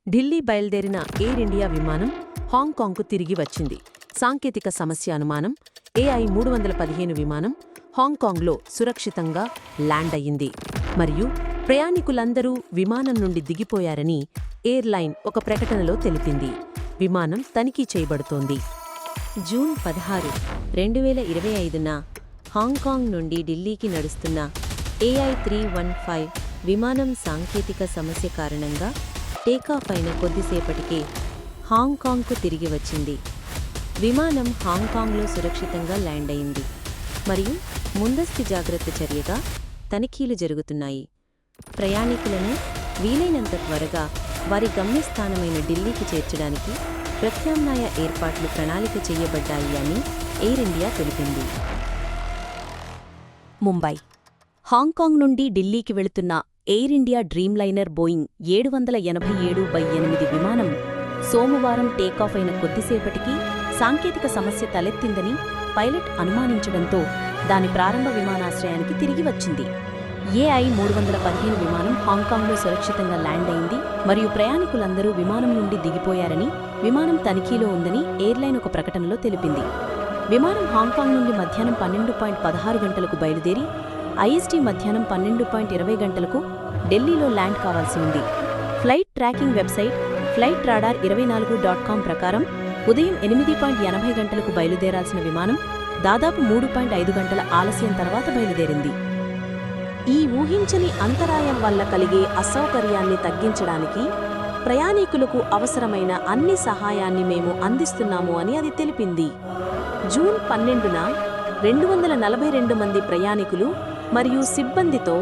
Delhi బయల్దేరిన air India విమానం హాంకాంగ్కు తిరిగి వచ్చింది. సాంకేతిక సమస్య అనుమానం AI-315 విమానం హాంకాంగ్లో సురక్షితంగా ల్యాండ్ అయ్యింది మరియు ప్రయాణికులందరూ విమానం నుండి దిగిపోయారని ఎయిర్లైన్ ఒక ప్రకటనలో తెలిపింది. విమానం తనిఖీ చేయబడుతోంది. జూన్ 16, 2025న హాంకాంగ్ నుండి ఢిల్లీకి నడుస్తున్న AI-315 విమానం సాంకేతిక సమస్య కారణంగా టేకాఫ్ అయిన కొద్దిసేపటికే హాంకాంగ్కు తిరిగి వచ్చింది. విమానం హాంకాంగ్లో సురక్షితంగా ల్యాండ్ అయింది మరియు ముందస్తు జాగ్రత్త చర్యగా తనిఖీలు జరుగుతున్నాయి. ప్రయాణికులను వీలైనంత త్వరగా వారి గమ్యస్థానమైన ఢిల్లీకి చేర్చడానికి ప్రత్యామ్నాయ ఏర్పాట్లు ప్రణాళిక చేయబడ్డాయి అని ఎయిర్ ఇండియా తెలిపింది. ముంబై హాంకాంగ్ నుండి ఢిల్లీకి వెళుతున్న ఎయిర్ ఇండియా డ్రీమ్లైనర్ బోయింగ్ 787-8 విమానం సోమవారం టేకాఫ్ అయిన కొద్దిసేపటికి సాంకేతిక సమస్య తలెత్తిందని పైలట్ అనుమానించడంతో దాని ప్రారంభ విమానాశ్రయానికి తిరిగి వచ్చింది. AI-315 విమానం హాంకాంగ్లో సురక్షితంగా ల్యాండ్ అయింది మరియు ప్రయాణికులందరూ విమానం నుండి దిగిపోయారని విమానం తనిఖీలో ఉందని ఎయిర్లైన్ ఒక ప్రకటనలో తెలిపింది. విమానం హాంకాంగ్ నుండి మధ్యాహ్నం 12:16 గంటలకు బయలుదేరి IST మధ్యాహ్నం 12:20 గంటలకు ఢిల్లీలో ల్యాండ్ కావాల్సి ఉంది. ఫ్లైట్ ట్రాకింగ్ వెబ్సైట్ FlightRadar24.com ప్రకారం ఉదయం 8:80 గంటలకు బయలుదేరాల్సిన విమానం దాదాపు 3.5 గంటల ఆలస్యం తర్వాత బయలుదేరింది. ఈ ఊహించని అంతరాయం వల్ల కలిగే అసౌకర్యాన్ని తగ్గించడానికి ప్రయాణికులకు అవసరమైన అన్ని సహాయాన్ని మేము అందిస్తున్నాము అని అది తెలిపింది. జూన్ 12న 242 మంది ప్రయాణికులు మరియు సిబ్బందితో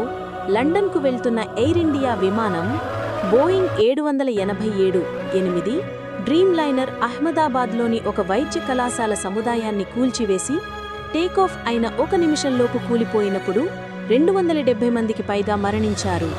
లండన్కు వెళ్తున్న ఎయిర్ ఇండియా విమానం బోయింగ్ 787-8 డ్రీమ్లైనర్ అహ్మదాబాద్లోని ఒక వైద్య కళాశాల సముదాయాన్ని కూల్చివేసి టేకాఫ్ అయిన 1 నిమిషంలోపు కూలిపోయినప్పుడు 270 మందికి పైగా మరణించారు.